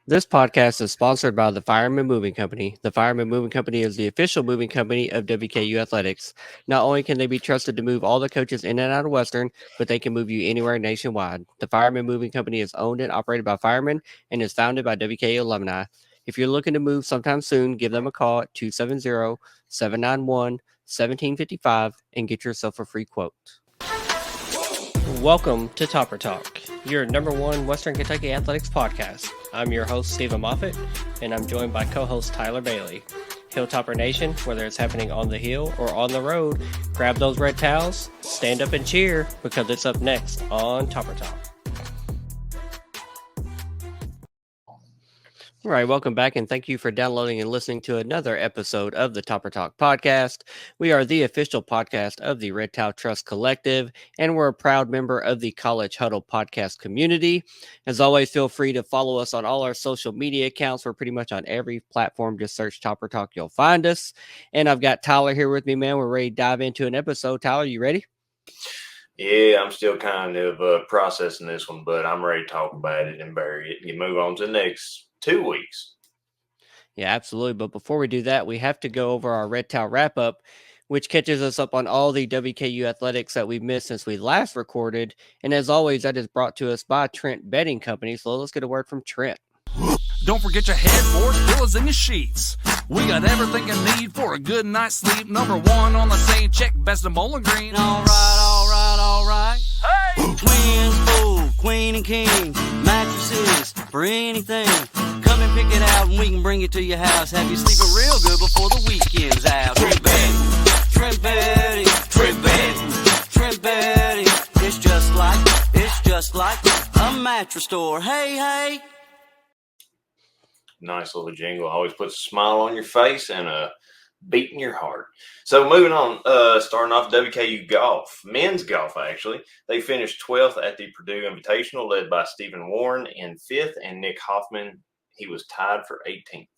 This podcast is sponsored by the Fireman Moving Company. The Fireman Moving Company is the official moving company of WKU Athletics. Not only can they be trusted to move all the coaches in and out of Western, but they can move you anywhere nationwide. The Fireman Moving Company is owned and operated by firemen and is founded by WKU alumni. If you're looking to move sometime soon, give them a call at 270-791-1755 and get yourself a free quote. Welcome to Topper Talk, your number one Western Kentucky athletics podcast. I'm your host, Stephen Moffitt, and I'm joined by co-host Tyler Bailey. Hilltopper Nation, whether it's happening on the hill or on the road, grab those red towels, stand up and cheer, because it's up next on Topper Talk. All right, welcome back, and thank you for downloading and listening to another episode of the Topper Talk podcast. We are the official podcast of the Red Towel Trust Collective, and we're a proud member of the College Huddle podcast community. As always, feel free to follow us on all our social media accounts. We're pretty much on every platform. Just search Topper Talk, you'll find us. And I've got Tyler here with me, man. We're ready to dive into an episode. Tyler, you ready? Yeah, I'm still kind of processing this one, but I'm ready to talk about it and bury it and move on to the next 2 weeks. Yeah, absolutely. But before we do that, we have to go over our Red Towel wrap up, which catches us up on all the WKU athletics that we've missed since we last recorded. And as always, that is brought to us by Trent Bedding Company. So let's get a word from Trent. Don't forget your headboard, pillows, and your sheets. We got everything you need for a good night's sleep. Number one on the same check, best of Bowling Green. All right. Hey! Twins, full, queen and king. Mattresses for anything. Come and pick it out and we can bring it to your house. Have you sleeping real good before the weekend's out. Trent Bedding. It's just like a mattress store. Hey. Nice little jingle. Always puts a smile on your face and a beat in your heart. So moving on, starting off WKU golf, men's golf actually. They finished 12th at the Purdue Invitational, led by Stephen Warren in 5th, and Nick Hoffman, he was tied for 18th.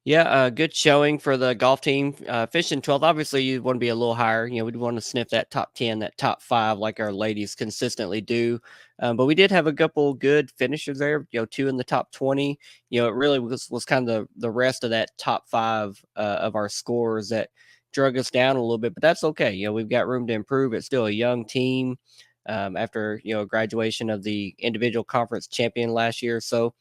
Yeah, good showing for the golf team. Fishing 12th, obviously you want to be a little higher. You know, we'd want to sniff that top 10, that top 5 like our ladies consistently do. But we did have a couple good finishers there, 2 in the top 20. It really was kind of the rest of that top 5 of our scores that drug us down a little bit. But that's okay. We've got room to improve. It's still a young team after, graduation of the individual conference champion last year. So,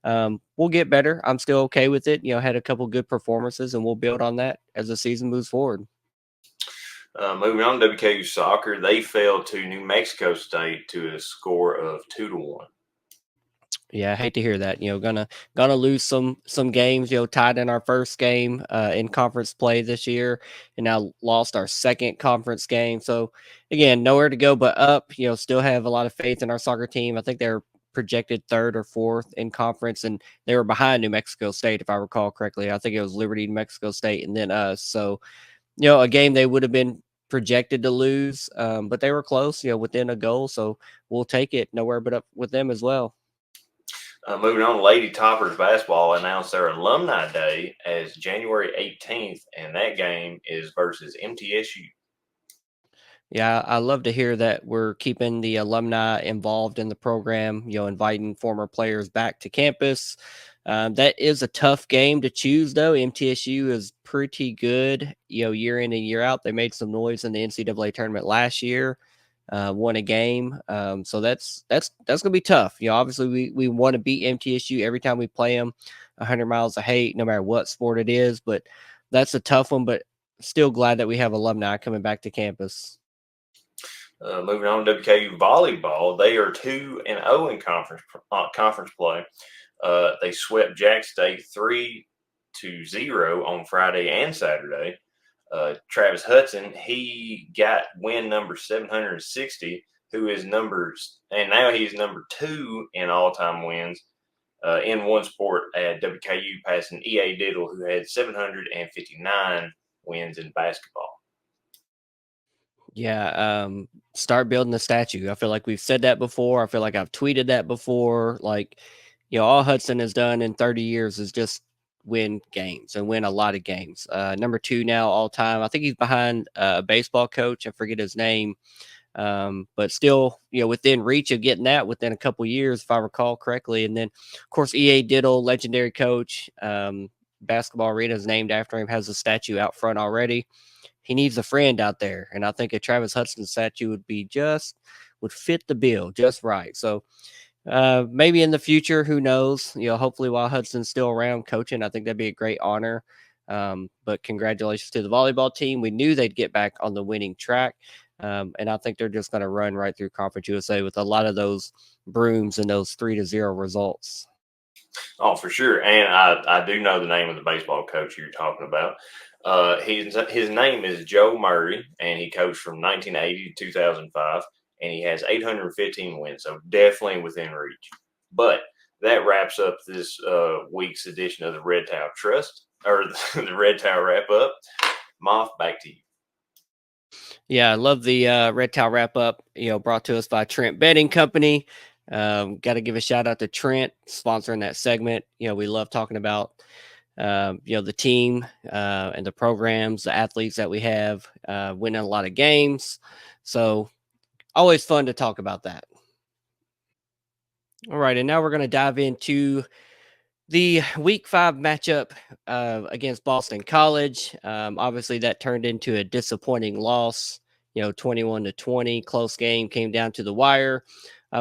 we'll get better. I'm still okay with it. Had a couple good performances, and we'll build on that as the season moves forward. Moving on, WKU soccer, they fell to New Mexico State to a score of 2-1. Yeah, I hate to hear that. Gonna lose some games. Tied in our first game in conference play this year, and now lost our second conference game. So again, nowhere to go but up. Still have a lot of faith in our soccer team. I think they're projected 3rd or 4th in conference, and they were behind New Mexico State, if I recall correctly. I think it was Liberty, New Mexico State, and then us. So, a game they would have been projected to lose, but they were close, within a goal. So we'll take it. Nowhere but up with them as well. Moving on, Lady Toppers basketball announced their alumni day as January 18th, and that game is versus MTSU. Yeah, I love to hear that we're keeping the alumni involved in the program, inviting former players back to campus. That is a tough game to choose, though. MTSU is pretty good, year in and year out. They made some noise in the NCAA tournament last year, won a game. So that's going to be tough. Obviously we want to beat MTSU every time we play them 100 miles of hate, no matter what sport it is, but that's a tough one, but still glad that we have alumni coming back to campus. Moving on to WKU volleyball, they are 2-0 in conference play. They swept Jack State 3-0 on Friday and Saturday. Travis Hudson, he got win number 760, who is and now he's number 2 in all-time wins in one sport at WKU, passing E.A. Diddle, who had 759 wins in basketball. Yeah, start building the statue. I feel like we've said that before. I feel like I've tweeted that before. Like, all Hudson has done in 30 years is just win games and win a lot of games. Number 2 now all time. I think he's behind a baseball coach. I forget his name. But still, within reach of getting that within a couple years, if I recall correctly. And then, of course, E.A. Diddle, legendary coach, basketball arena is named after him, has a statue out front already. He needs a friend out there, and I think a Travis Hudson statue would fit the bill just right. So maybe in the future, who knows? Hopefully while Hudson's still around coaching, I think that'd be a great honor. But congratulations to the volleyball team. We knew they'd get back on the winning track. And I think they're just going to run right through Conference USA with a lot of those brooms and those 3-0 results. Oh, for sure. And I do know the name of the baseball coach you're talking about. His name is Joe Murray, and he coached from 1980 to 2005, and he has 815 wins, so definitely within reach. But that wraps up this week's edition of the Red Towel Trust, or the Red Towel Wrap Up. Moff, back to you. Yeah, I love the Red Towel Wrap Up, brought to us by Trent Bedding Company. Got to give a shout out to Trent sponsoring that segment. We love talking about the team and the programs, the athletes that we have, winning a lot of games. So always fun to talk about that. All right, and now we're going to dive into the Week 5 matchup against Boston College. Obviously, that turned into a disappointing loss. 21-20, close game, came down to the wire.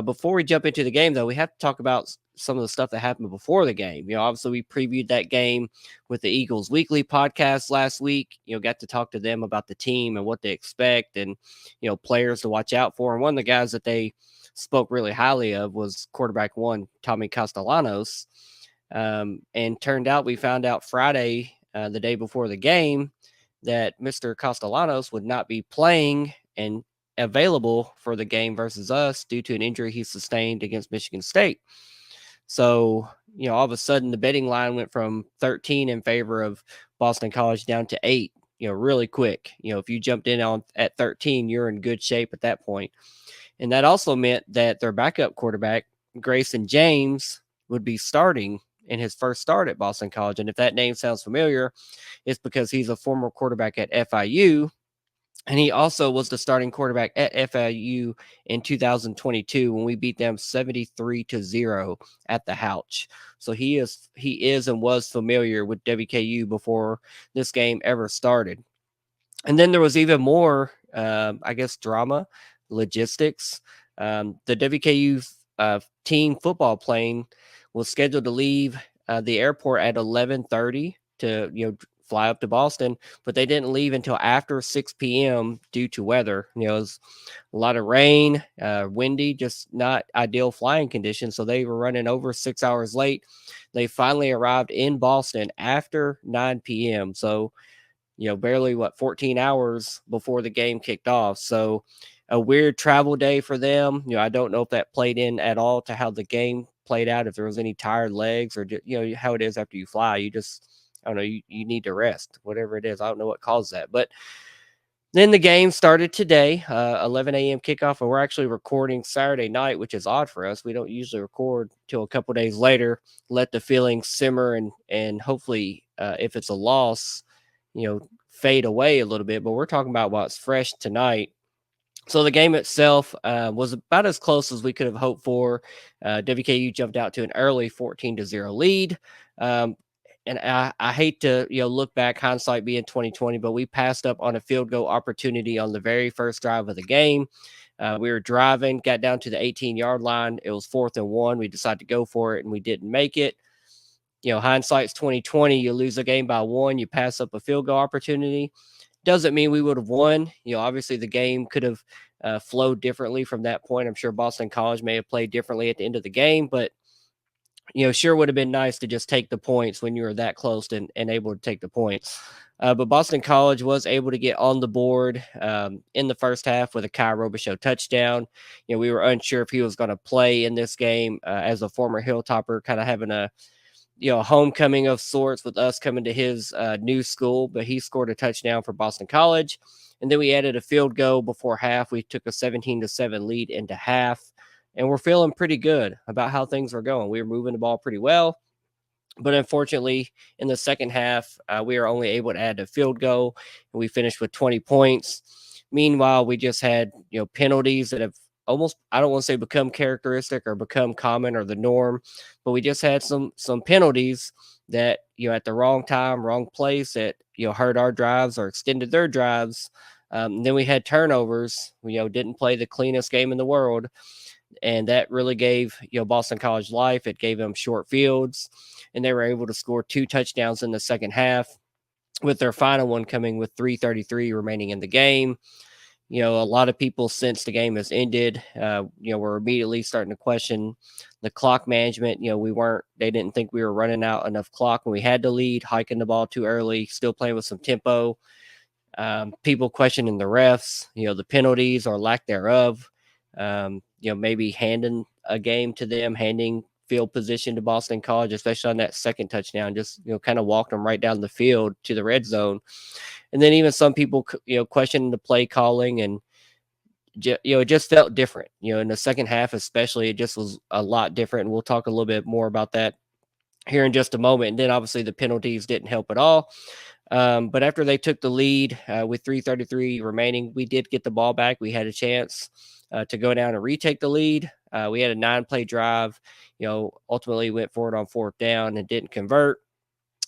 Before we jump into the game, though, we have to talk about some of the stuff that happened before the game. Obviously, we previewed that game with the Eagles Weekly podcast last week. Got to talk to them about the team and what they expect, and players to watch out for. And one of the guys that they spoke really highly of was quarterback 1, Tommy Castellanos. And turned out, we found out Friday, the day before the game, that Mr. Castellanos would not be playing and available for the game versus us due to an injury he sustained against Michigan State. So, all of a sudden the betting line went from 13 in favor of Boston College down to 8, really quick. If you jumped in at 13, you're in good shape at that point. And that also meant that their backup quarterback, Grayson James, would be starting in his first start at Boston College. And if that name sounds familiar, it's because he's a former quarterback at FIU. And he also was the starting quarterback at FIU in 2022 when we beat them 73-0 at the Houch. So he is and was familiar with WKU before this game ever started. And then there was even more, drama, logistics. The WKU team football plane was scheduled to leave the airport at 11:30 to fly up to Boston, but they didn't leave until after 6 p.m. due to weather. It was a lot of rain, windy, just not ideal flying conditions. So they were running over 6 hours late. They finally arrived in Boston after 9 p.m. So barely 14 hours before the game kicked off. So a weird travel day for them. I don't know if that played in at all to how the game played out, if there was any tired legs or, how it is after you fly. You just, I don't know, you need to rest, whatever it is. I don't know what caused that. But then the game started today, 11 a.m. kickoff, and we're actually recording Saturday night, which is odd for us. We don't usually record till a couple days later, let the feelings simmer, and hopefully if it's a loss, fade away a little bit. But we're talking about what's fresh tonight. So the game itself was about as close as we could have hoped for. WKU jumped out to an early 14-0 lead. And I hate to look back, hindsight being 2020, but we passed up on a field goal opportunity on the very first drive of the game. We were driving, got down to the 18-yard line. It was 4th and 1. We decided to go for it, and we didn't make it. Hindsight's 2020. You lose a game by 1, you pass up a field goal opportunity. Doesn't mean we would have won. Obviously the game could have flowed differently from that point. I'm sure Boston College may have played differently at the end of the game, but sure would have been nice to just take the points when you were that close and able to take the points. But Boston College was able to get on the board in the first half with a Kai Robichaux touchdown. We were unsure if he was going to play in this game as a former Hilltopper, kind of having a homecoming of sorts with us coming to his new school, but he scored a touchdown for Boston College. And then we added a field goal before half. We took a 17-7 lead into half, and we're feeling pretty good about how things were going. We were moving the ball pretty well, but unfortunately in the second half, we were only able to add a field goal, and we finished with 20 points. Meanwhile, we just had, penalties that have almost, I don't want to say become characteristic or become common or the norm, but we just had some penalties that, at the wrong time, wrong place that, hurt our drives or extended their drives. Then we had turnovers, didn't play the cleanest game in the world. And that really gave, Boston College life. It gave them short fields, and they were able to score 2 touchdowns in the second half, with their final one coming with 3:33 remaining in the game. A lot of people, since the game has ended, were immediately starting to question the clock management. They didn't think we were running out enough clock when we had to lead, hiking the ball too early, still playing with some tempo. People questioning the refs, the penalties or lack thereof. Maybe handing a game to them, handing field position to Boston College, especially on that second touchdown, just, kind of walked them right down the field to the red zone. And then even some people, questioning the play calling, and, it just felt different, in the second half, especially. It just was a lot different. And we'll talk a little bit more about that here in just a moment. And then obviously the penalties didn't help at all. But after they took the lead with 3:33 remaining, we did get the ball back. We had a chance to go down and retake the lead. We had a 9-play drive, ultimately went for it on 4th down and didn't convert,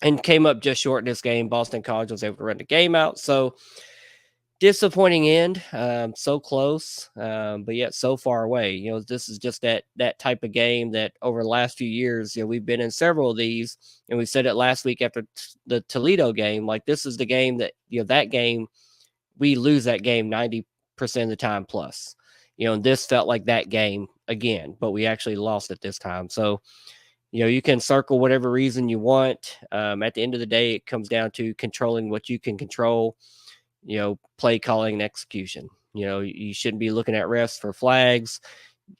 and came up just short in this game. Boston College was able to run the game out. So disappointing end, so close, but yet so far away. This is just that type of game that over the last few years, we've been in several of these, and we said it last week after the Toledo game. Like, this is the game that, that game, we lose that game 90% of the time plus. And this felt like that game again, but we actually lost it this time. So, you can circle whatever reason you want. At the end of the day, it comes down to controlling what you can control. Play calling and execution. You shouldn't be looking at refs for flags.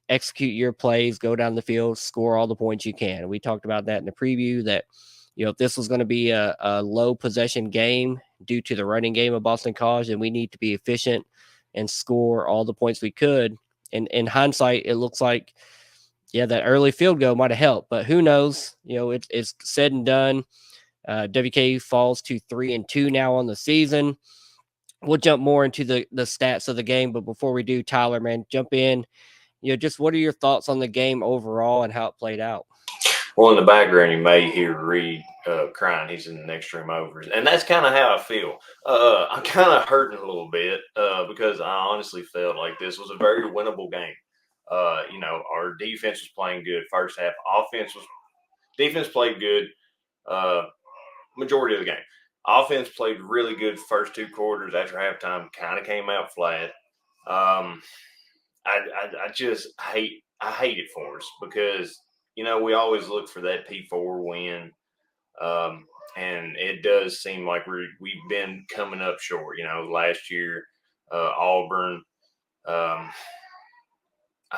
Execute your plays, go down the field, score all the points you can. We talked about that in the preview, that, if this was going to be a low possession game due to the running game of Boston College, then we need to be efficient and score all the points we could. And in hindsight, it looks like, that early field goal might have helped, but who knows? It's said and done. WK falls to 3-2 now on the season. We'll jump more into the stats of the game, but before we do, Tyler, man, jump in. Just what are your thoughts on the game overall and how it played out? Well, in the background, you may hear Reed crying. He's in the next room over, and that's kind of how I feel. I'm kind of hurting a little bit because I honestly felt like this was a very winnable game. Our defense was playing good first half. Defense played good majority of the game. Offense played really good first 2 quarters. After halftime, kind of came out flat. I just hate it for us because, we always look for that P4 win. And it does seem like we've been coming up short. Last year, Auburn, I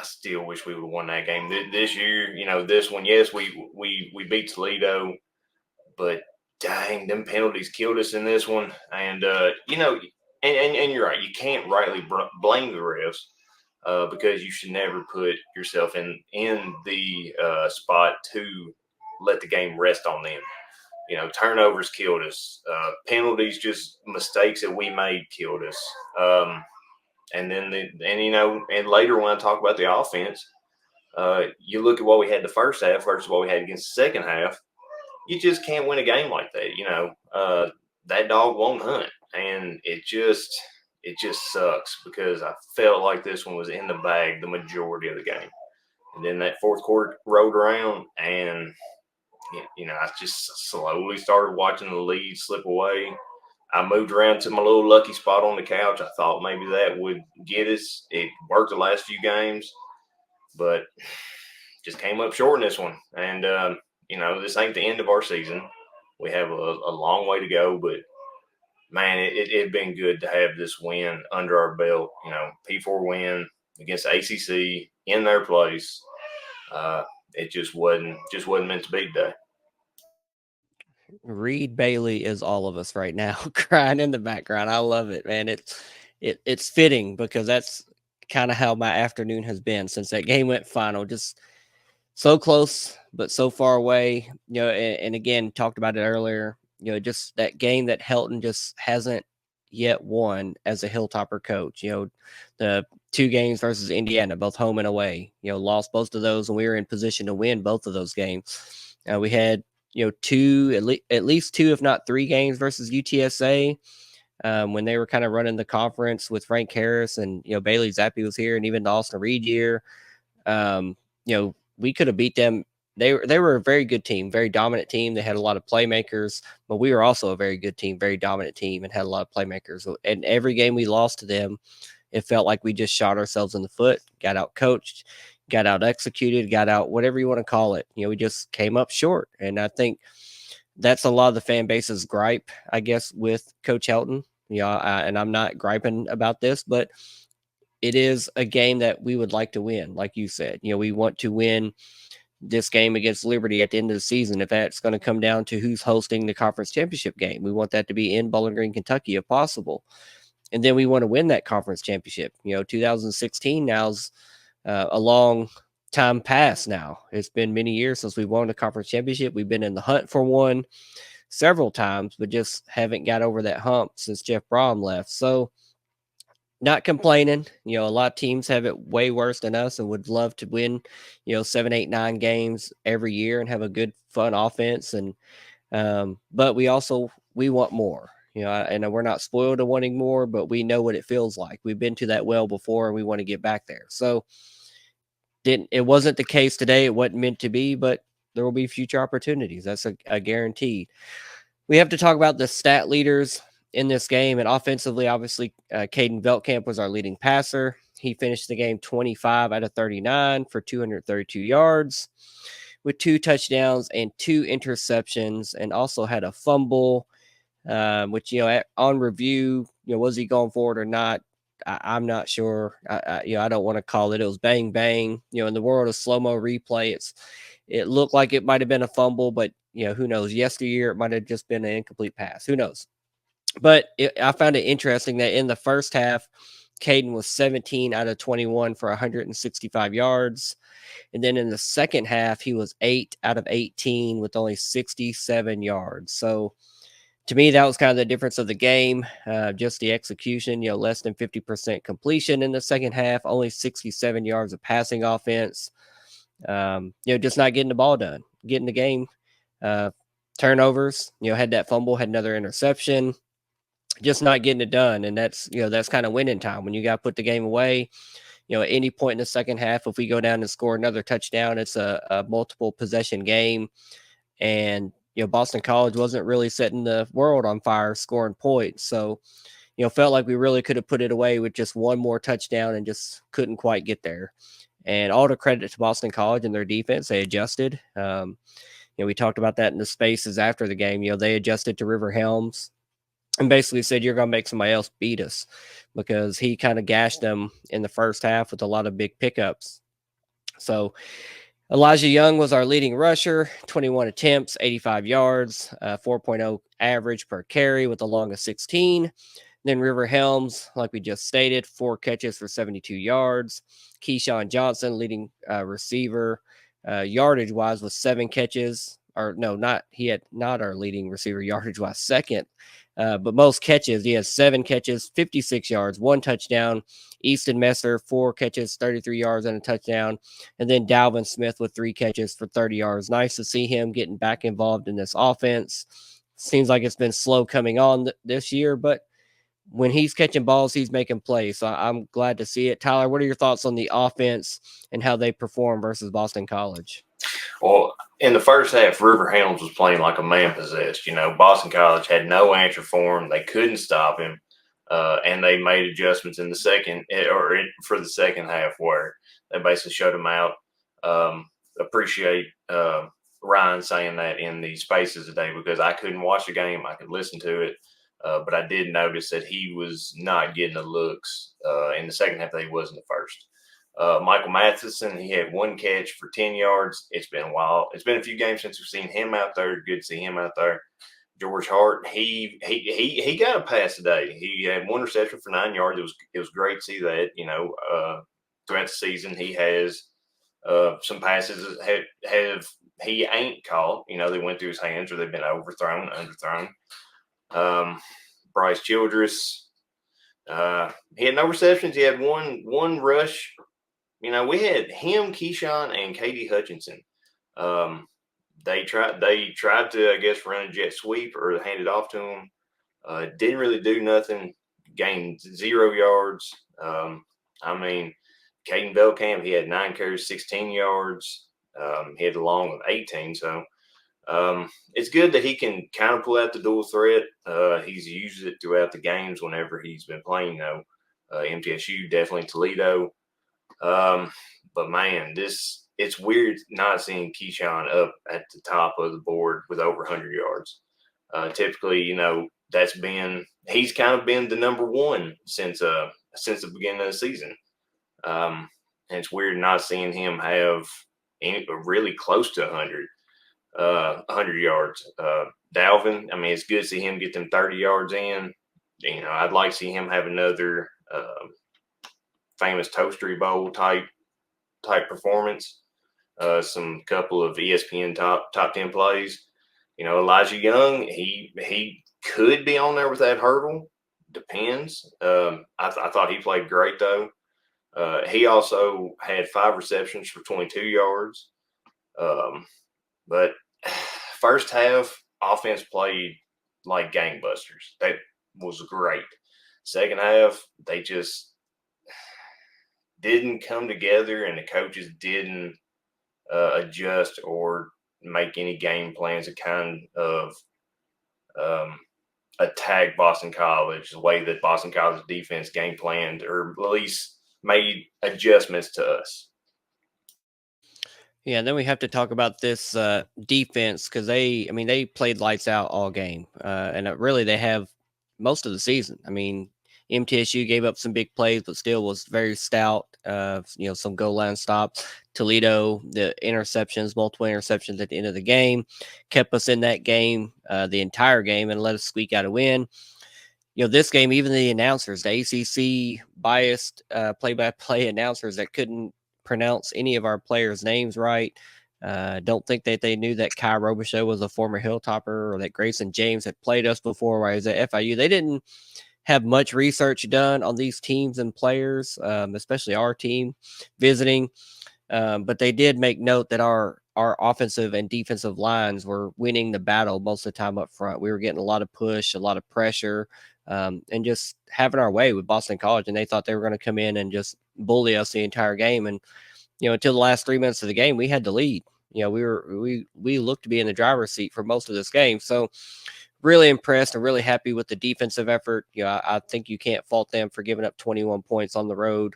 still wish we would have won that game. This year, this one, yes, we beat Toledo, but dang, them penalties killed us in this one. And, and you're right. You can't rightly blame the refs because you should never put yourself in the spot to let the game rest on them. Turnovers killed us. Penalties, just mistakes that we made, killed us. And then, and later when I talk about the offense, you look at what we had the first half versus what we had against the second half. You just can't win a game like that. That dog won't hunt, and it just sucks because I felt like this one was in the bag the majority of the game. And then that fourth quarter rolled around, and I just slowly started watching the lead slip away. I moved around to my little lucky spot on the couch. I thought maybe that would get us. It worked the last few games, but just came up short in this one. And this ain't the end of our season. We have a long way to go, but man, it'd been good to have this win under our belt. P4 win against the ACC in their place. It just wasn't meant to be today. Reed Bailey is all of us right now, crying in the background. I love it, man. It's fitting because that's kind of how my afternoon has been since that game went final. Just so close, but so far away. And again, talked about it earlier. Just that game that Helton just hasn't yet won as a Hilltopper coach. The 2 games versus Indiana, both home and away, lost both of those, and we were in position to win both of those games. We had, at least 2, if not 3 games versus UTSA. When they were kind of running the conference with Frank Harris and, Bailey Zappi was here, and even the Austin Reed year. We could have beat them. They were a very good team, very dominant team. They had a lot of playmakers, but we were also a very good team, very dominant team, and had a lot of playmakers. And every game we lost to them, it felt like we just shot ourselves in the foot, got out coached, got out executed, got out whatever you want to call it. We just came up short. And I think that's a lot of the fan base's gripe, I guess, with Coach Helton. And I'm not griping about this, but it is a game that we would like to win. Like you said, we want to win this game against Liberty at the end of the season. If that's going to come down to who's hosting the conference championship game, we want that to be in Bowling Green, Kentucky, if possible. And then we want to win that conference championship. 2016 now's a long time past now. It's been many years since we won the conference championship. We've been in the hunt for one several times, but just haven't got over that hump since Jeff Brom left. So not complaining. A lot of teams have it way worse than us and would love to win, 7, 8, 9 games every year and have a good, fun offense. And, but we want more, and we're not spoiled to wanting more, but we know what it feels like. We've been to that well before and we want to get back there. So it wasn't the case today. It wasn't meant to be, but there will be future opportunities. That's a guarantee. We have to talk about the stat leaders in this game. And offensively, obviously, Caden Veltkamp was our leading passer. He finished the game 25 out of 39 for 232 yards with 2 touchdowns and 2 interceptions, and also had a fumble, which, on review, was he going forward or not? I'm not sure. I don't want to call it. It was bang, bang. In the world of slow-mo replay, it looked like it might have been a fumble, but, who knows? Yesteryear, it might have just been an incomplete pass. Who knows? But I found it interesting that in the first half, Caden was 17 out of 21 for 165 yards. And then in the second half, he was 8 out of 18 with only 67 yards. So to me, that was kind of the difference of the game. Just the execution, less than 50% completion in the second half, only 67 yards of passing offense. Just not getting the ball done, getting the game. Turnovers, had that fumble, had another interception. Just not getting it done. And that's kind of winning time when you got to put the game away. At any point in the second half, if we go down and score another touchdown, it's a multiple possession game. And, Boston College wasn't really setting the world on fire, scoring points. So, felt like we really could have put it away with just one more touchdown and just couldn't quite get there. And all the credit to Boston College and their defense. They adjusted. We talked about that in the spaces after the game. They adjusted to River Helms and basically said, you're going to make somebody else beat us, because he kind of gashed them in the first half with a lot of big pickups. So Elijah Young was our leading rusher, 21 attempts, 85 yards, 4.0 average per carry with a long of 16. Then River Helms, like we just stated, 4 catches for 72 yards. Keyshawn Johnson, leading receiver, yardage-wise, was 7 catches. He had not our leading receiver yardage-wise, second. But most catches, he has 7 catches, 56 yards, 1 touchdown. Easton Messer, 4 catches, 33 yards and a touchdown. And then Dalvin Smith with 3 catches for 30 yards. Nice to see him getting back involved in this offense. Seems like it's been slow coming on this year, but when he's catching balls, he's making plays. So I'm glad to see it. Tyler, what are your thoughts on the offense and how they perform versus Boston College? Well, in the first half, River Helms was playing like a man possessed. Boston College had no answer for him. They couldn't stop him. And they made adjustments in the for the second half where they basically shut him out. Appreciate Ryan saying that in the spaces today, because I couldn't watch the game. I could listen to it. But I did notice that he was not getting the looks in the second half that he was in the first. Michael Matheson, he had 1 catch for 10 yards. It's been a while. It's been a few games since we've seen him out there. Good to see him out there. George Hart, he got a pass today. He had 1 reception for 9 yards. It was great to see that. Throughout the season, he has some passes that he ain't caught. They went through his hands or they've been overthrown, underthrown. Bryce Childress. He had no receptions. He had one rush. We had him, Keyshawn, and Katie Hutchinson. They tried to, I guess, run a jet sweep or hand it off to him. Didn't really do nothing. Gained 0 yards. Caden Belkamp, he had 9 carries, 16 yards. He had a long of 18. So it's good that he can kind of pull out the dual threat. He's used it throughout the games whenever he's been playing, though. MTSU, definitely Toledo. But man, it's weird not seeing Keyshawn up at the top of the board with over 100 yards. Typically, he's kind of been the number one since the beginning of the season. And it's weird not seeing him have really close to 100 yards. Dalvin, it's good to see him get them 30 yards in. I'd like to see him have another famous Toastery Bowl type performance. Some couple of ESPN top 10 plays. Elijah Young, he could be on there with that hurdle. Depends. I thought he played great though. He also had 5 receptions for 22 yards. But first half offense played like gangbusters. That was great. Second half, they just didn't come together, and the coaches didn't adjust or make any game plans to kind of attack Boston College the way that Boston College defense game planned, or at least made adjustments to us. Yeah, and then we have to talk about this defense, because they played lights out all game, and really they have most of the season. MTSU gave up some big plays, but still was very stout. Some goal line stops. Toledo, the interceptions, multiple interceptions at the end of the game, kept us in that game the entire game and let us squeak out a win. This game, even the announcers, the ACC biased play-by-play announcers that couldn't pronounce any of our players' names right. Don't think that they knew that Kai Robichaux was a former Hilltopper, or that Grayson James had played us before while he was at FIU. They didn't have much research done on these teams and players, especially our team visiting. But they did make note that our offensive and defensive lines were winning the battle most of the time up front. We were getting a lot of push, a lot of pressure, and just having our way with Boston College. And they thought they were going to come in and just bully us the entire game. And until the last 3 minutes of the game, we had the lead. We looked to be in the driver's seat for most of this game. So really impressed and really happy with the defensive effort. I think you can't fault them for giving up 21 points on the road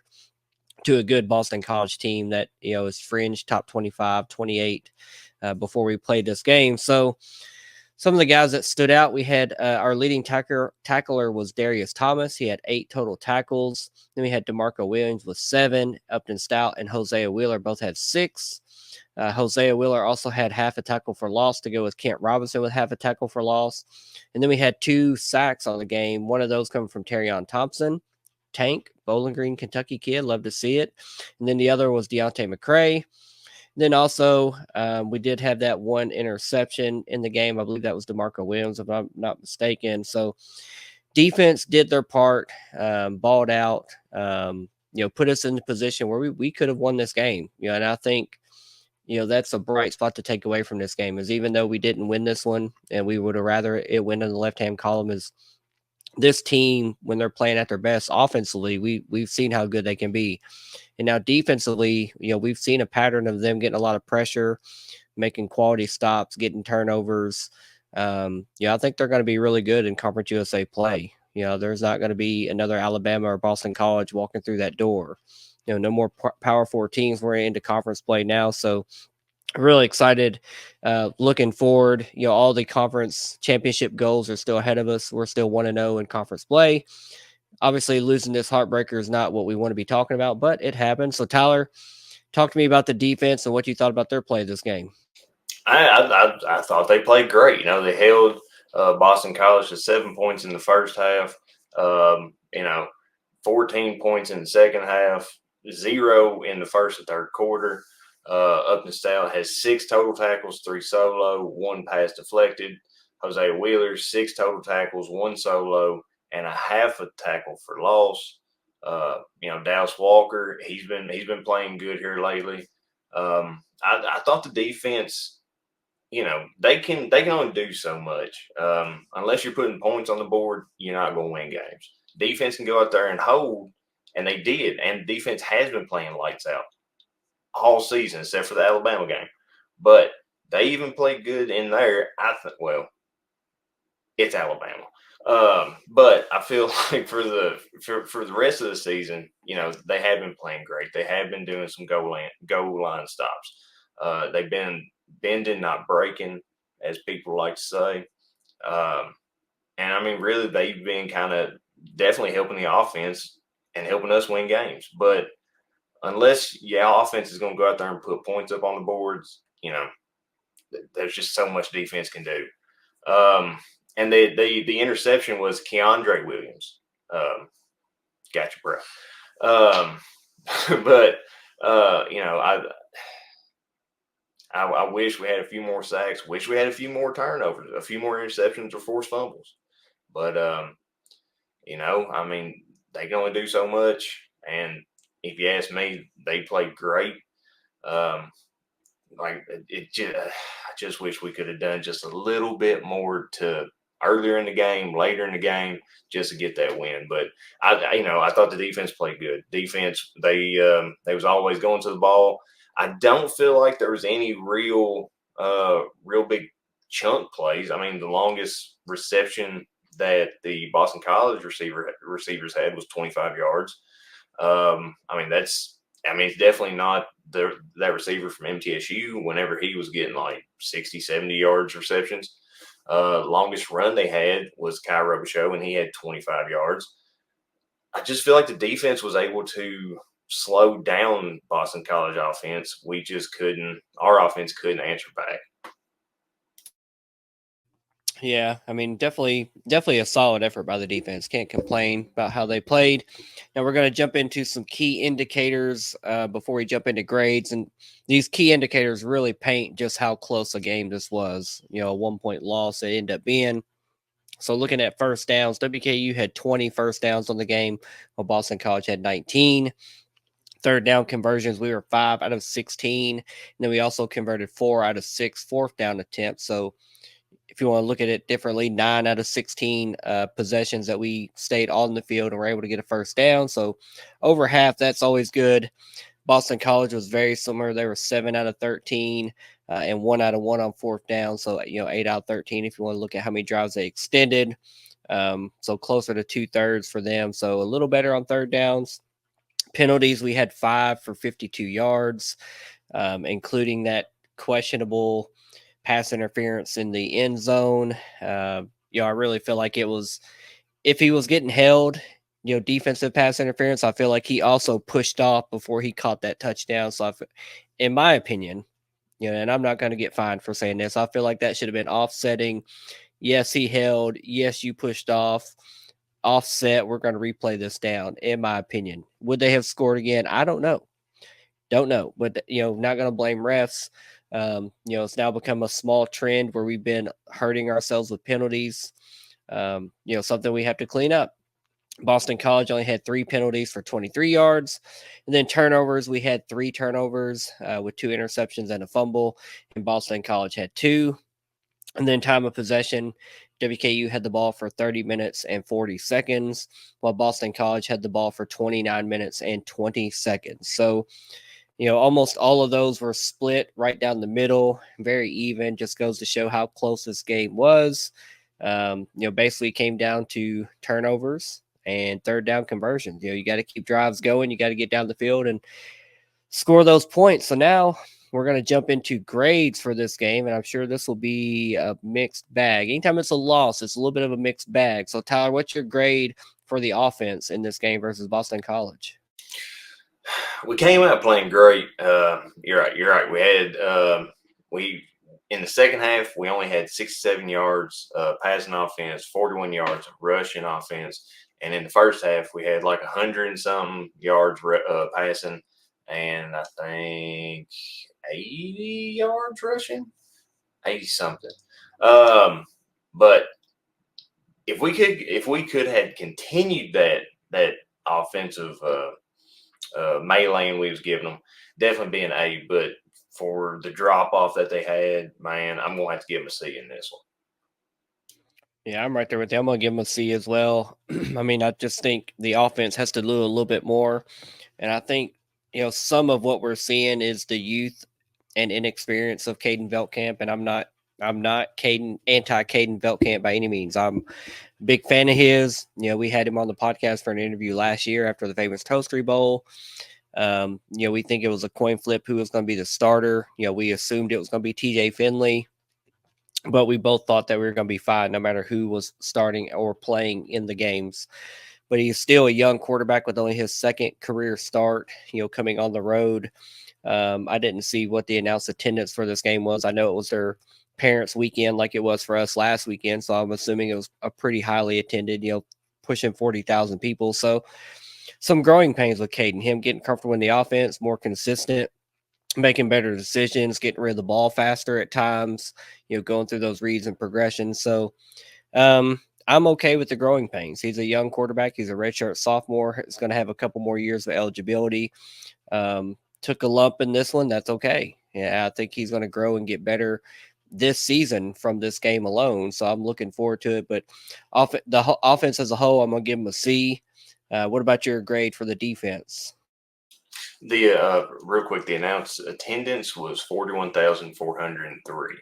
to a good Boston College team that, is fringe top 25, 28 before we played this game. So some of the guys that stood out, we had our leading tackler was Darius Thomas. He had 8 total tackles. Then we had DeMarco Williams with 7. Upton Stout and Hosea Wheeler both had 6. Hosea Wheeler also had half a tackle for loss to go with Kent Robinson with half a tackle for loss. And then we had 2 sacks on the game. One of those coming from Terrion Thompson, Tank, Bowling Green, Kentucky kid. Love to see it. And then the other was Deontay McCray. Then also, we did have that one interception in the game. I believe that was DeMarco Williams, if I'm not mistaken. So defense did their part, balled out, put us in the position where we could have won this game. And I think, that's a bright spot to take away from this game, is even though we didn't win this one, and we would have rather it win in the left-hand column, is this team, when they're playing at their best offensively, we've seen how good they can be. And now defensively, we've seen a pattern of them getting a lot of pressure, making quality stops, getting turnovers. I think they're going to be really good in Conference USA play. There's not going to be another Alabama or Boston College walking through that door. No more Power 4 teams. We're into conference play now. So really excited, looking forward. All the conference championship goals are still ahead of us. We're still 1-0 in conference play. Obviously, losing this heartbreaker is not what we want to be talking about, but it happened. So, Tyler, talk to me about the defense and what you thought about their play this game. I thought they played great. They held Boston College to 7 points in the first half. 14 points in the second half, 0 in the first and third quarter. Upton Stout has 6 total tackles, 3 solo, 1 pass deflected. Hosea Wheeler, 6 total tackles, 1 solo, and a half a tackle for loss. Dallas Walker, he's been playing good here lately. I thought the defense, they can only do so much. Unless you're putting points on the board, you're not going to win games. Defense can go out there and hold, and they did. And defense has been playing lights out all season, except for the Alabama game. But they even played good in there. I think, well, it's Alabama. But I feel like for the rest of the season, they have been playing great. They have been doing some goal line stops. They've been bending, not breaking, as people like to say. And I mean, really, they've been kind of definitely helping the offense and helping us win games. But unless offense is going to go out there and put points up on the boards, there's just so much defense can do. And the interception was Keandre Williams. Gotcha, bro. But I wish we had a few more sacks. Wish we had a few more turnovers, a few more interceptions or forced fumbles. But I mean, they can only do so much. And if you ask me, they played great. I just wish we could have done just a little bit more to earlier in the game, later in the game, just to get that win. But I thought the defense played good. Defense, they was always going to the ball. I don't feel like there was any real big chunk plays. I mean, the longest reception that the Boston College receivers had was 25 yards. It's definitely not that receiver from MTSU whenever he was getting like 60, 70 yards receptions. Longest run they had was Kai Robichaux, and he had 25 yards. I just feel like the defense was able to slow down Boston College offense. We just couldn't. Our offense couldn't answer back. Yeah, I mean, definitely a solid effort by the defense. Can't complain about how they played. Now we're going to jump into some key indicators before we jump into grades, and these key indicators really paint just how close a game this was. A 1-point loss it ended up being. So looking at first downs, WKU had 20 first downs on the game, while Boston College had 19. Third down conversions, we were 5 out of 16. And then we also converted 4 out of 6 fourth down attempts. So if you want to look at it differently, 9 out of 16 possessions that we stayed on the field and were able to get a first down. So over half, that's always good. Boston College was very similar. They were 7 out of 13 and 1 out of 1 on fourth down. So, 8 out of 13 if you want to look at how many drives they extended. So closer to 2/3 for them. So a little better on third downs. Penalties, we had 5 for 52 yards, including that questionable pass interference in the end zone. I really feel like it was, if he was getting held, defensive pass interference, I feel like he also pushed off before he caught that touchdown. So in my opinion, and I'm not going to get fined for saying this, I feel like that should have been offsetting. Yes, he held. Yes, you pushed off. Offset. We're going to replay this down. In my opinion, would they have scored again? I don't know. But not going to blame refs. It's now become a small trend where we've been hurting ourselves with penalties. Something we have to clean up. Boston College only had 3 penalties for 23 yards. And then turnovers, we had 3 turnovers with 2 interceptions and a fumble. And Boston College had 2. And then time of possession, WKU had the ball for 30 minutes and 40 seconds, while Boston College had the ball for 29 minutes and 20 seconds. So, almost all of those were split right down the middle, very even. Just goes to show how close this game was. Basically came down to turnovers and third down conversions. You got to keep drives going. You got to get down the field and score those points. So now we're going to jump into grades for this game, and I'm sure this will be a mixed bag. Anytime it's a loss, it's a little bit of a mixed bag. So, Tyler, what's your grade for the offense in this game versus Boston College? We came out playing great. You're right. We had in the second half, we only had 67 yards passing offense, 41 yards rushing offense. And in the first half, we had like 100 and something yards passing, and I think 80 yards rushing, 80 something. But if we could have continued that offensive meleeing we was giving them, definitely be an A. But for the drop off that they had, man, I'm gonna have to give them a C in this one. Yeah, I'm right there with you. I'm gonna give them a C as well. I mean, I just think the offense has to do a little bit more, and I think some of what we're seeing is the youth and inexperience of Caden Veltkamp, and I'm not Caden anti Caden Veltkamp by any means. I'm a big fan of his. We had him on the podcast for an interview last year after the famous Toastery Bowl. We think it was a coin flip who was going to be the starter. We assumed it was going to be TJ Finley, but we both thought that we were going to be fine no matter who was starting or playing in the games. But he's still a young quarterback with only his second career start, coming on the road. I didn't see what the announced attendance for this game was. I know it was their parents' weekend like it was for us last weekend. So I'm assuming it was a pretty highly attended, pushing 40,000 people. So some growing pains with Caden, him getting comfortable in the offense, more consistent, making better decisions, getting rid of the ball faster at times, going through those reads and progressions. So I'm okay with the growing pains. He's a young quarterback. He's a redshirt sophomore. He's going to have a couple more years of eligibility. Took a lump in this one. That's okay. Yeah, I think he's going to grow and get better this season from this game alone. So I'm looking forward to it. But the offense as a whole, I'm going to give him a C. What about your grade for the defense? The real quick, the announced attendance was 41,403.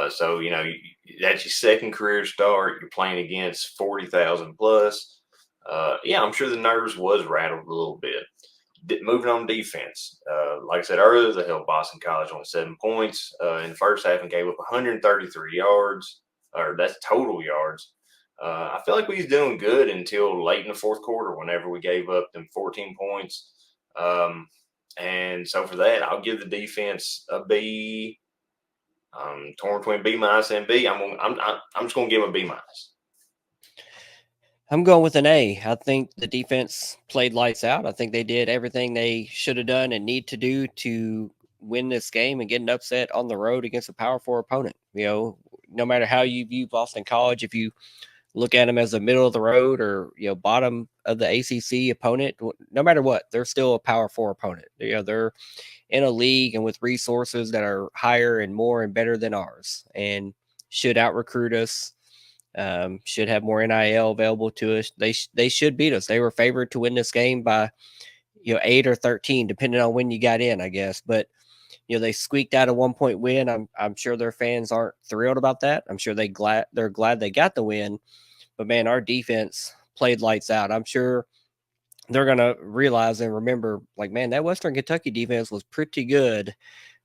So that's your second career start. You're playing against 40,000 plus. Yeah, I'm sure the nerves was rattled a little bit. Moving on defense, like I said earlier, they held Boston College on 7 points in the first half and gave up 133 yards, or that's total yards. I feel like we was doing good until late in the fourth quarter, whenever we gave up them 14 points. And so for that, I'll give the defense a B. Torn between B minus and B. I'm just gonna give him a B minus. I'm going with an A. I think the defense played lights out. I think they did everything they should have done and need to do to win this game and get an upset on the road against a Power Four opponent. No matter how you view Boston College, if you look at them as a middle of the road or bottom of the ACC opponent, no matter what, they're still a Power Four opponent. They're in a league and with resources that are higher and more and better than ours, and should out recruit us. Should have more NIL available to us. They should beat us. They were favored to win this game by 8 or 13, depending on when you got in, I guess. But they squeaked out a 1-point win. I'm sure their fans aren't thrilled about that. I'm sure they're glad they got the win. But man, our defense played lights out. I'm sure they're gonna realize and remember, like, man, that Western Kentucky defense was pretty good.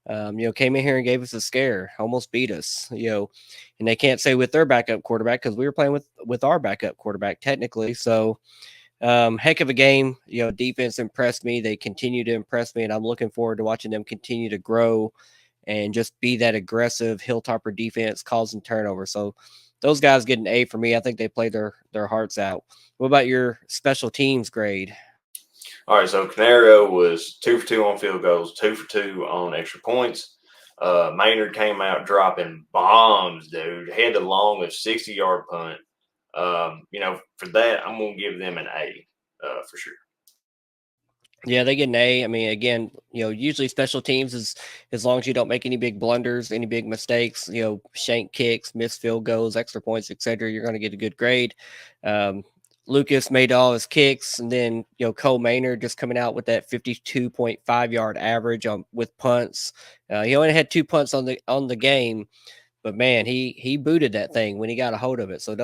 Came in here and gave us a scare, almost beat us, and they can't say with their backup quarterback because we were playing with our backup quarterback technically. So, heck of a game. Defense impressed me. They continue to impress me, and I'm looking forward to watching them continue to grow and just be that aggressive hilltopper defense, causing turnover. So, those guys get an A for me. I think they played their hearts out. What about your special teams grade? All right, so Canario was 2 for 2 on field goals, 2 for 2 on extra points. Maynard came out dropping bombs, dude. Had the longest 60-yard punt. For that, I'm going to give them an A for sure. Yeah, they get an A. I mean, again, usually special teams is as long as you don't make any big blunders, any big mistakes, shank kicks, missed field goals, extra points, etc., you're going to get a good grade. Lucas made all his kicks, and then Cole Maynard just coming out with that 52.5-yard average with punts. He only had 2 punts on the game, but man, he booted that thing when he got a hold of it. So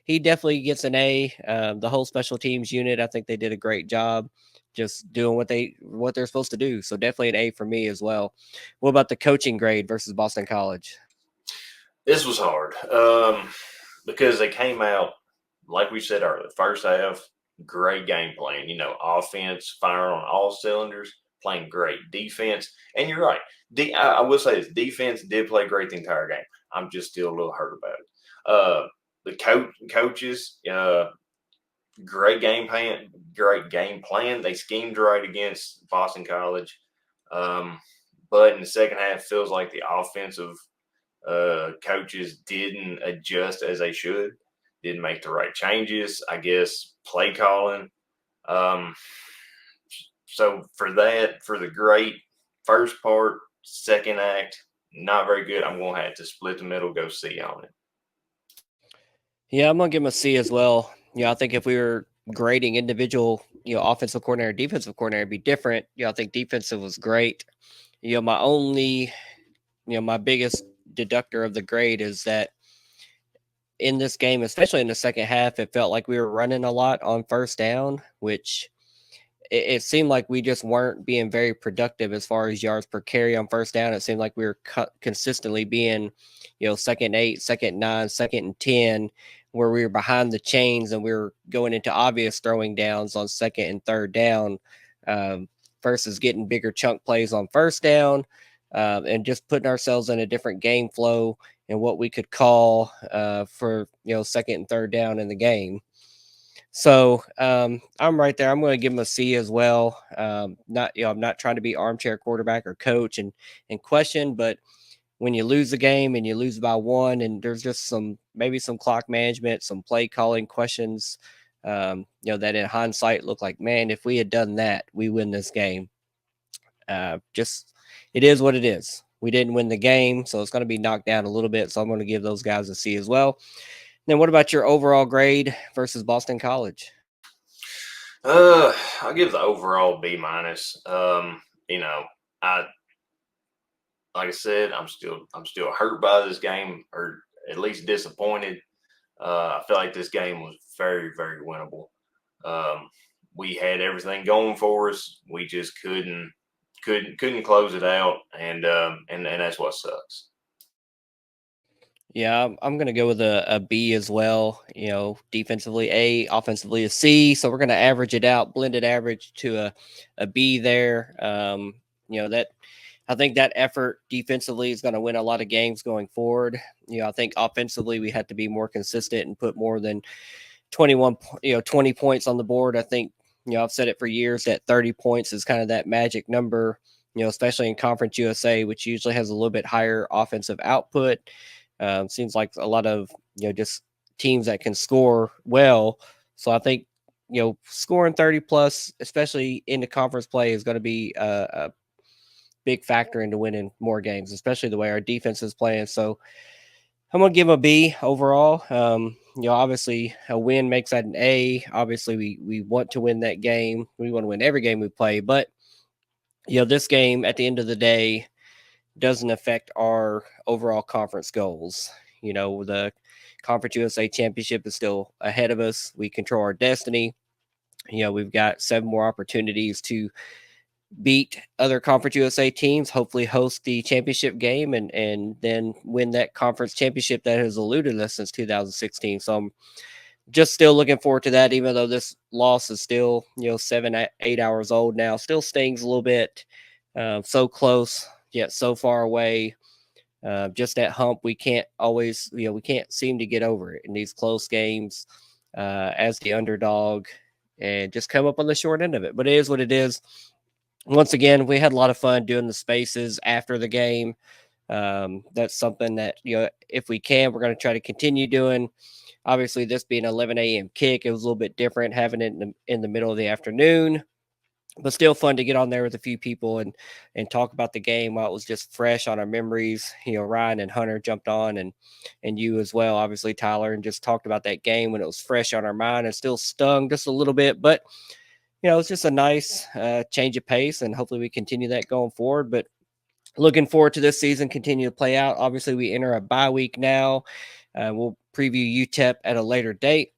he definitely gets an A. The whole special teams unit, I think they did a great job, just doing what they're supposed to do. So definitely an A for me as well. What about the coaching grade versus Boston College? This was hard because they came out, like we said earlier, first half, great game plan. Offense firing on all cylinders, playing great defense. And you're right. I will say this, defense did play great the entire game. I'm just still a little hurt about it. The coaches, great game plan. They schemed right against Boston College. But in the second half, feels like the offensive coaches didn't adjust as they should. didn't make the right changes. I guess play calling. So for the great first part, second act, not very good. I'm going to have to split the middle, go C on it. Yeah, I'm gonna give him a C as well. I think if we were grading individual, offensive coordinator, defensive coordinator, it'd be different. I think defensive was great. My only, my biggest deductor of the grade is that in this game, especially in the second half, it felt like we were running a lot on first down, which it seemed like we just weren't being very productive as far as yards per carry on first down. It seemed like we were consistently being, second 8, second 9, second and 10, where we were behind the chains and we were going into obvious throwing downs on second and third down, versus getting bigger chunk plays on first down, and just putting ourselves in a different game flow and what we could call, for second and third down in the game. So I'm right there. I'm going to give him a C as well. Not I'm not trying to be armchair quarterback or coach and question, but when you lose the game and you lose by one, and there's just maybe some clock management, some play calling questions, that in hindsight look like, man, if we had done that, we win this game. Just it is what it is. We didn't win the game, so it's going to be knocked down a little bit. So I'm going to give those guys a C as well. Then what about your overall grade versus Boston College? I'll give the overall B minus. I like I said, I'm still hurt by this game, or at least disappointed. I feel like this game was very, very winnable. We had everything going for us. We just couldn't close it out, and that's what sucks. Yeah, I'm going to go with a B as well. Defensively A, offensively a C. So we're going to average it out, blended average to a B there. That I think that effort defensively is going to win a lot of games going forward. I think offensively we had to be more consistent and put more than 20 points on the board. I think, I've said it for years that 30 points is kind of that magic number, especially in Conference USA, which usually has a little bit higher offensive output. Seems like a lot of, just teams that can score well. So I think, scoring 30 plus, especially in the conference play, is going to be a big factor into winning more games, especially the way our defense is playing. So I'm going to give him a B overall. Obviously a win makes that an A. Obviously we want to win that game. We want to win every game we play, but this game at the end of the day doesn't affect our overall conference goals. The Conference USA Championship is still ahead of us. We control our destiny. We've got 7 more opportunities to beat other Conference USA teams, hopefully host the championship game, and then win that conference championship that has eluded us since 2016. So I'm just still looking forward to that, even though this loss is still, 7-8 hours old now, still stings a little bit. So close, yet so far away. Just that hump, we can't always, we can't seem to get over it in these close games, as the underdog, and just come up on the short end of it. But it is what it is. Once again, we had a lot of fun doing the spaces after the game. That's something that, if we can, we're going to try to continue doing. Obviously, this being an 11 a.m. kick, it was a little bit different having it in the middle of the afternoon, but still fun to get on there with a few people and talk about the game while it was just fresh on our memories. Ryan and Hunter jumped on, and you as well, obviously Tyler, and just talked about that game when it was fresh on our mind and still stung just a little bit, but it's just a nice change of pace, and hopefully we continue that going forward. But looking forward to this season continue to play out. Obviously, we enter a bye week now. We'll preview UTEP at a later date,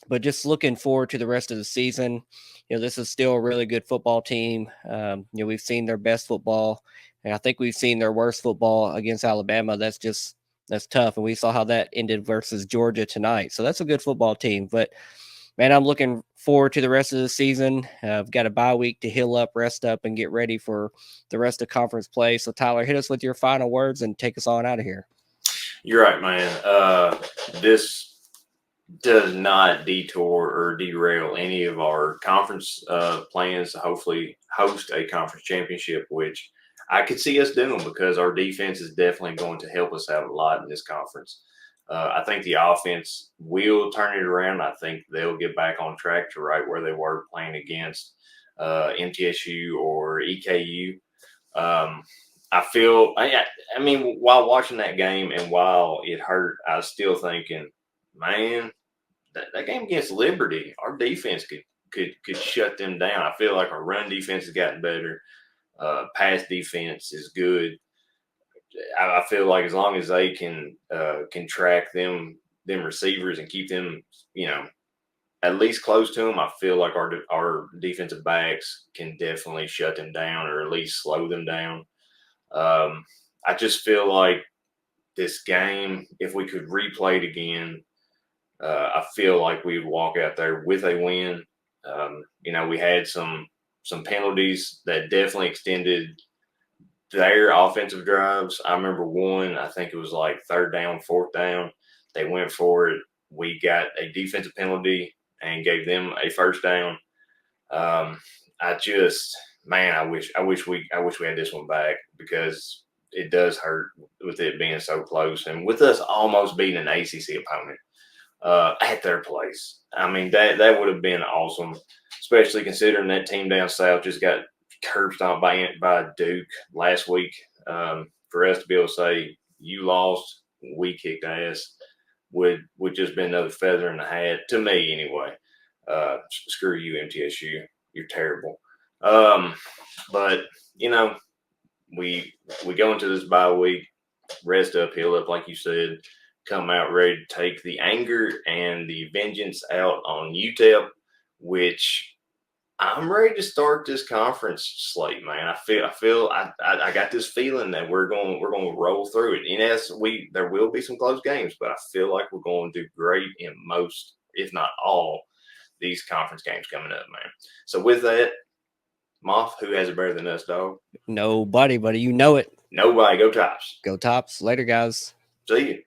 but just looking forward to the rest of the season. This is still a really good football team. We've seen their best football, and I think we've seen their worst football against Alabama. That's tough, and we saw how that ended versus Georgia tonight. So that's a good football team. But man, I'm looking forward to the rest of the season. I've got a bye week to heal up, rest up, and get ready for the rest of conference play. So Tyler, hit us with your final words and take us on out of here. You're right, man. This does not detour or derail any of our conference plans to hopefully host a conference championship, which I could see us doing because our defense is definitely going to help us out a lot in this conference. I think the offense will turn it around. I think they'll get back on track to right where they were playing against MTSU or EKU. I mean, while watching that game and while it hurt, I was still thinking, man, that game against Liberty, our defense could shut them down. I feel like our run defense has gotten better. Pass defense is good. I feel like as long as they can track them receivers and keep them, at least close to them, I feel like our defensive backs can definitely shut them down or at least slow them down. I just feel like this game, if we could replay it again, I feel like we'd walk out there with a win. We had some penalties that definitely extended their offensive drives. I remember one, I think it was like 3rd down, 4th down. They went for it. We got a defensive penalty and gave them a 1st down. I wish we had this one back because it does hurt with it being so close and with us almost beating an ACC opponent at their place. I mean, that would have been awesome, especially considering that team down south just got curb stomped by Duke last week. For us to be able to say you lost, we kicked ass would just be another feather in the hat to me anyway. Screw you, MTSU. You're terrible. But we go into this bye week, rest up, heal up, like you said, come out ready to take the anger and the vengeance out on UTEP, which I'm ready to start this conference slate, man. I got this feeling that we're going to roll through it. And yes, there will be some close games, but I feel like we're going to do great in most, if not all, these conference games coming up, man. So with that, Moth, who has it better than us, dog? Nobody, buddy. You know it. Nobody. Go Tops. Go Tops. Later, guys. See you.